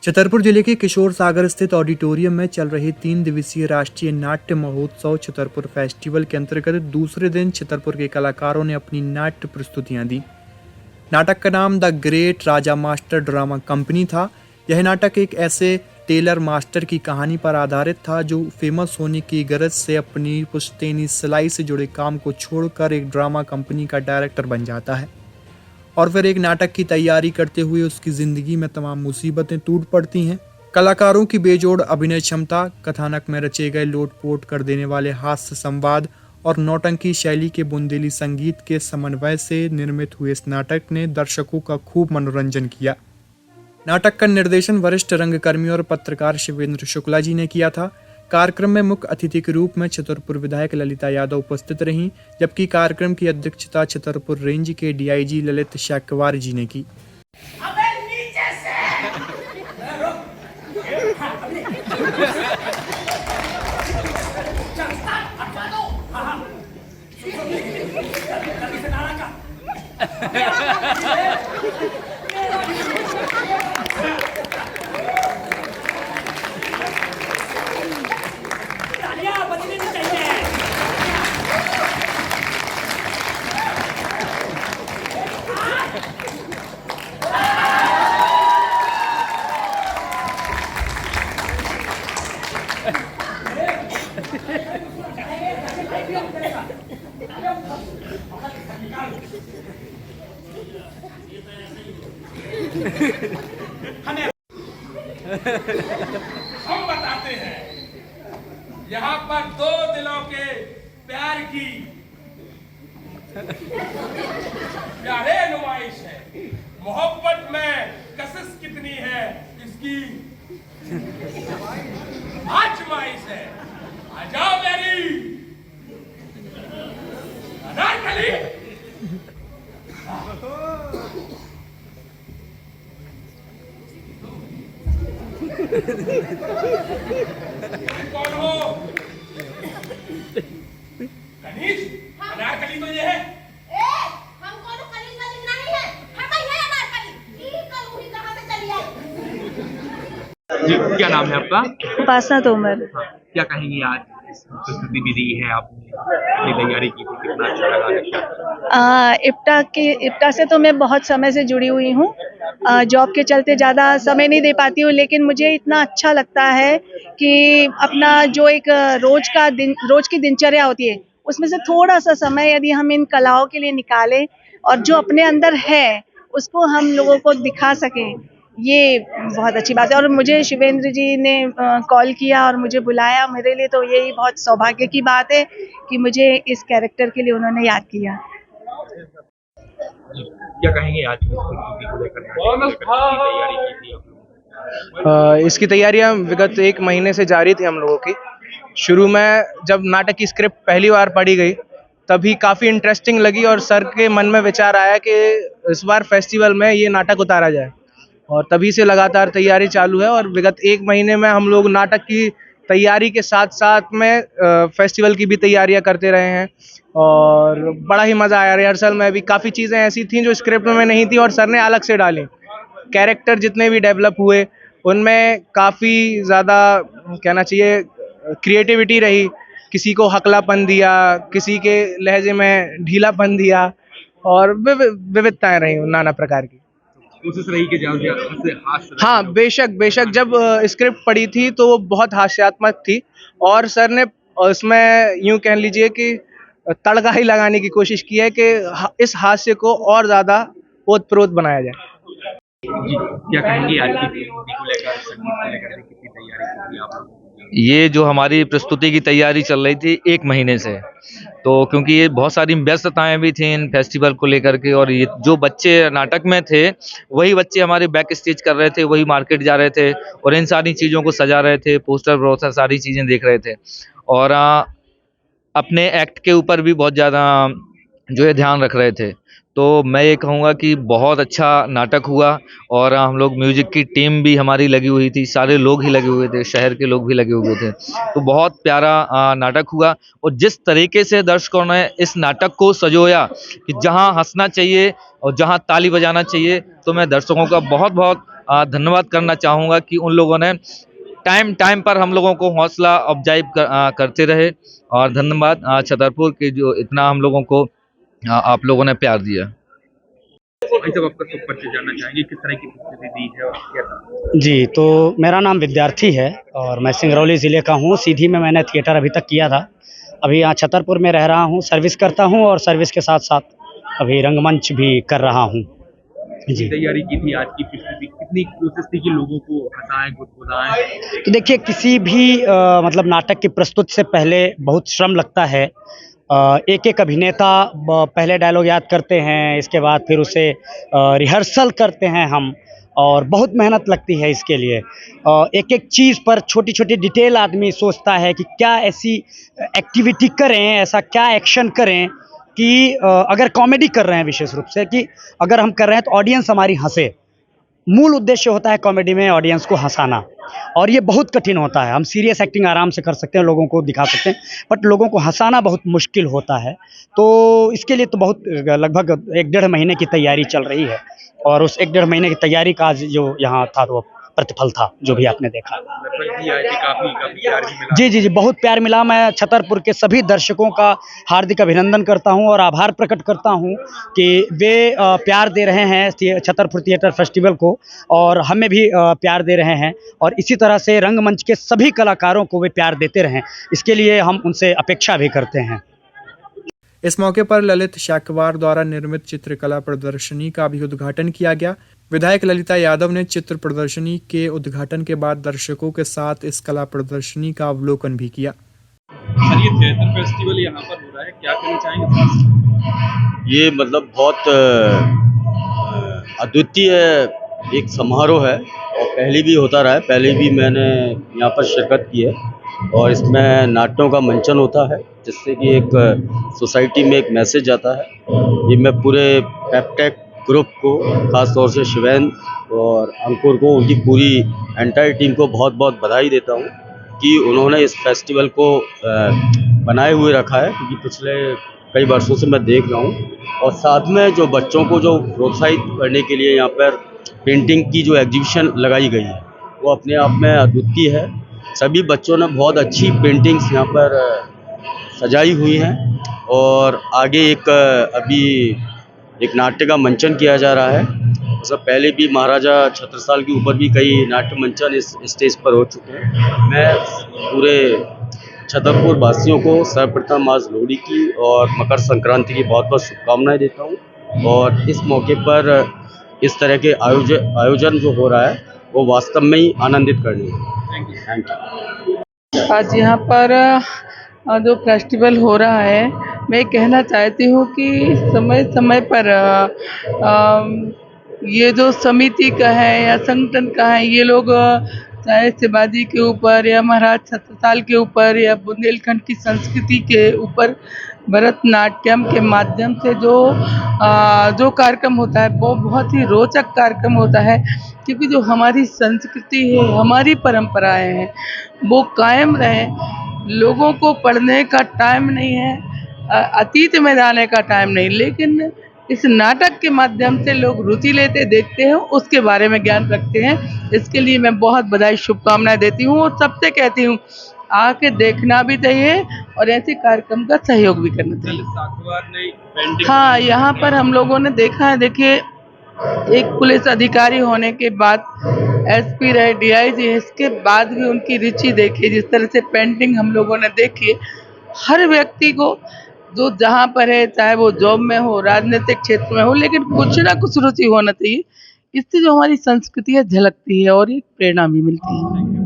छतरपुर जिले के किशोर सागर स्थित ऑडिटोरियम में चल रहे 3 दिवसीय राष्ट्रीय नाट्य महोत्सव छतरपुर फेस्टिवल के अंतर्गत दूसरे दिन छतरपुर के कलाकारों ने अपनी नाट्य प्रस्तुतियां दी। नाटक का नाम the great Raja master drama company था। यह नाटक एक ऐसे टेलर मास्टर की कहानी पर आधारित था जो फेमस होने की गरज से अपनी पुश्तैनी सिलाई से जुड़े काम को छोड़कर एक ड्रामा कंपनी का डायरेक्टर बन जाता है और फिर एक नाटक की तैयारी करते हुए उसकी जिंदगी में तमाम मुसीबतें टूट पड़ती हैं। कलाकारों की बेजोड़ अभिनय क्षमता, कथानक में रचे गए लोटपोट कर देने वाले हास्य संवाद और नौटंकी शैली के बुंदेली संगीत के समन्वय से निर्मित हुए इस नाटक ने दर्शकों का खूब मनोरंजन किया। नाटक का निर्देशन वरिष्ठ रंगकर्मी और पत्रकार शिवेंद्र शुक्ला जी ने किया था। कार्यक्रम में मुख्य अतिथि के रूप में छतरपुर विधायक ललिता यादव उपस्थित रहीं, जबकि कार्यक्रम की अध्यक्षता छतरपुर रेंज के डीआईजी ललित शाक्यवार जी ने की। हम बताते हैं यहाँ पर दो दिलों के प्यार की प्यारे नुमाइश है। मोहब्बत में कशिश कितनी है इसकी आजमाइश है। आ जाओ मेरी अनारकली। कौन हो? कनीज? अनारकली तो ये है। हम कौन कनीज वनीज नहीं है, हम ही है अनारकली। ये कल हुई कहाँ से चली आई? जी, क्या नाम है आपका? उपासना तोमर। क्या कहेंगी आज इस प्रस्तुति भी दी है आपने, अपनी तैयारी की थी, कितना अच्छा लगा? इप्टा से तो मैं बहुत समय से जुड़ी हुई हूँ। जॉब के चलते ज़्यादा समय नहीं दे पाती हूँ, लेकिन मुझे इतना अच्छा लगता है कि अपना जो एक रोज की दिनचर्या होती है उसमें से थोड़ा सा समय यदि हम इन कलाओं के लिए निकालें और जो अपने अंदर है उसको हम लोगों को दिखा सकें, ये बहुत अच्छी बात है। और मुझे शिवेंद्र जी ने कॉल किया और मुझे बुलाया, मेरे लिए तो यही बहुत सौभाग्य की बात है कि मुझे इस कैरेक्टर के लिए उन्होंने याद किया। क्या कहेंगे आज की प्रस्तुति को लेकर तैयारी की थी आप लोगों? इसकी तैयारियां विगत 1 महीने से जारी थी हम लोगों की। शुरू में जब नाटक की स्क्रिप्ट पहली बार पढ़ी गई तभी काफ़ी इंटरेस्टिंग लगी और सर के मन में विचार आया कि इस बार फेस्टिवल में ये नाटक उतारा जाए, और तभी से लगातार तैयारी चालू है। और विगत 1 महीने में हम लोग नाटक की तैयारी के साथ साथ में फेस्टिवल की भी तैयारियां करते रहे हैं और बड़ा ही मज़ा आया। रिहर्सल में भी काफ़ी चीज़ें ऐसी थीं जो स्क्रिप्ट में नहीं थी और सर ने अलग से डाली। कैरेक्टर जितने भी डेवलप हुए उनमें काफ़ी ज़्यादा कहना चाहिए क्रिएटिविटी रही। किसी को हकलापन दिया, किसी के लहजे में ढीलापन दिया और विविधताएं रही नाना प्रकार की। कोशिश रही कि हाँ, बेशक जब स्क्रिप्ट पढ़ी थी तो वो बहुत हास्यात्मक थी और सर ने उसमें यूं कह लीजिए कि तड़का ही लगाने की कोशिश की है कि इस हास्य को और ज़्यादा ओतप्रोत बनाया जाए। जी, क्या कहेंगे आज की प्रस्तुति को लेकर, संगीत को लेकर कितनी तैयारी की थी आप लोगों ने? ये जो हमारी प्रस्तुति की तैयारी चल रही थी 1 महीने से, तो क्योंकि ये बहुत सारी व्यस्तताएं भी थी इन फेस्टिवल को लेकर के, और ये जो बच्चे नाटक में थे वही बच्चे हमारे बैक स्टेज कर रहे थे, वही मार्केट जा रहे थे और इन सारी चीज़ों को सजा रहे थे, पोस्टर वोस्टर सारी चीज़ें देख रहे थे और अपने एक्ट के ऊपर भी बहुत ज़्यादा जो है ध्यान रख रहे थे। तो मैं ये कहूँगा कि बहुत अच्छा नाटक हुआ और हम लोग म्यूजिक की टीम भी हमारी लगी हुई थी, सारे लोग ही लगे हुए थे, शहर के लोग भी लगे हुए थे। तो बहुत प्यारा नाटक हुआ और जिस तरीके से दर्शकों ने इस नाटक को सजोया कि जहाँ हंसना चाहिए और जहाँ ताली बजाना चाहिए, तो मैं दर्शकों का बहुत बहुत धन्यवाद करना चाहूँगा कि उन लोगों ने टाइम पर हम लोगों को हौसला अफजाई करते रहे। और धन्यवाद छतरपुर के जो इतना हम लोगों को आप लोगों ने प्यार दिया। भाई साहब, आपका सब परिचय जानना चाहेंगे, किस तरह की प्रस्तुति दी है और क्या था? जी, तो मेरा नाम विद्यार्थी है और मैं सिंगरौली ज़िले का हूँ। सीधी में मैंने थिएटर अभी तक किया था। अभी यहाँ छतरपुर में रह रहा हूँ, सर्विस करता हूँ और सर्विस के साथ साथ अभी रंगमंच भी कर रहा हूँ। जी, तैयारी की थी आज की प्रस्तुति, कितनी कोशिश थी कि लोगों को हंसाएं, गुदगुदाएं? तो देखिए किसी भी मतलब नाटक की प्रस्तुति से पहले बहुत श्रम लगता है। एक-एक अभिनेता पहले डायलॉग याद करते हैं, इसके बाद फिर उसे रिहर्सल करते हैं हम और बहुत मेहनत लगती है इसके लिए। एक-एक चीज़ पर छोटी-छोटी डिटेल आदमी सोचता है कि क्या ऐसी एक्टिविटी करें, ऐसा क्या एक्शन करें कि अगर कॉमेडी कर रहे हैं विशेष रूप से कि अगर हम कर रहे हैं तो ऑडियंस हमारी हँसे। मूल उद्देश्य होता है कॉमेडी में ऑडियंस को हंसाना और ये बहुत कठिन होता है। हम सीरियस एक्टिंग आराम से कर सकते हैं, लोगों को दिखा सकते हैं, बट लोगों को हंसाना बहुत मुश्किल होता है। तो इसके लिए तो बहुत लगभग 1-1.5 महीने की तैयारी चल रही है और उस 1-1.5 महीने की तैयारी का आज जो यहाँ था वो प्रतिफल था, जो भी आपने देखा। लगभग भी आए थे, काफी प्यार भी मिला। जी, बहुत प्यार मिला। मैं छतरपुर के सभी दर्शकों का हार्दिक अभिनंदन करता हूं और आभार प्रकट करता हूं कि वे प्यार दे रहे हैं छतरपुर थिएटर फेस्टिवल को और हमें भी प्यार दे रहे हैं और इसी तरह से रंगमंच के सभी कलाकारों को वे प्यार देते रहें, इसके लिए हम उनसे अपेक्षा भी करते हैं। इस मौके पर ललित शाकवार द्वारा निर्मित चित्रकला प्रदर्शनी का भी उद्घाटन किया गया। विधायक ललिता यादव ने चित्र प्रदर्शनी के उद्घाटन के बाद दर्शकों के साथ इस कला प्रदर्शनी का अवलोकन भी किया। सर, ये थिएटर फेस्टिवल यहाँ पर हो रहा है, क्या कहना चाहेंगे? ये मतलब बहुत अद्वितीय एक समारोह है और पहले भी होता रहा है। पहले भी मैंने यहाँ पर शिरकत की है और इसमें नाट्यों का मंचन होता है जिससे कि एक सोसाइटी में एक मैसेज आता है। ये मैं पूरे पेप्टेक ग्रुप को, ख़ास तौर से शिवेन और अंकुर को, उनकी पूरी एंटायर टीम को बहुत बहुत बधाई देता हूँ कि उन्होंने इस फेस्टिवल को बनाए हुए रखा है, क्योंकि पिछले कई वर्षों से मैं देख रहा हूँ। और साथ में जो बच्चों को जो प्रोत्साहित करने के लिए यहाँ पर पेंटिंग की जो एग्जीबिशन लगाई गई है वो अपने आप में अद्वितीय है। सभी बच्चों ने बहुत अच्छी पेंटिंग्स यहाँ पर सजाई हुई हैं और आगे अभी एक नाट्य का मंचन किया जा रहा है। मतलब पहले भी महाराजा छत्रसाल के ऊपर भी कई नाट्य मंचन इस स्टेज पर हो चुके हैं। मैं पूरे छतरपुर वासियों को सर्वप्रथम आज लोहड़ी की और मकर संक्रांति की बहुत बहुत शुभकामनाएं देता हूं और इस मौके पर इस तरह के आयोजन जो हो रहा है वो वास्तव में ही आनंदित करने हैं। Thank you. आज यहाँ पर जो फेस्टिवल हो रहा है, मैं कहना चाहती हूँ कि समय समय पर ये जो समिति का है या संगठन का है, ये लोग चाहे शिवाजी के ऊपर या महाराज छत्रसाल के ऊपर या बुंदेलखंड की संस्कृति के ऊपर भरतनाट्यम के माध्यम से जो कार्यक्रम होता है वो बहुत ही रोचक कार्यक्रम होता है, क्योंकि जो हमारी संस्कृति है, हमारी परंपराएं हैं, वो कायम रहे। लोगों को पढ़ने का टाइम नहीं है, अतीत में जाने का टाइम नहीं, लेकिन इस नाटक के माध्यम से लोग रुचि लेते, देखते हैं, उसके बारे में ज्ञान रखते हैं। इसके लिए मैं बहुत बधाई शुभकामनाएं देती हूँ और सबसे कहती हूँ आके देखना भी चाहिए और ऐसे कार्यक्रम का सहयोग भी करना चाहिए। हाँ, यहाँ पर हम लोगों ने देखा है, देखिए एक पुलिस अधिकारी होने के बाद एसपी रहे, डीआईजी, इसके बाद भी उनकी रुचि देखिए, जिस तरह से पेंटिंग हम लोगों ने देखी। हर व्यक्ति को जो जहाँ पर है, चाहे वो जॉब में हो, राजनीतिक क्षेत्र में हो, लेकिन कुछ ना कुछ रुचि होना चाहिए। इससे जो हमारी संस्कृति है झलकती है और एक प्रेरणा भी मिलती है।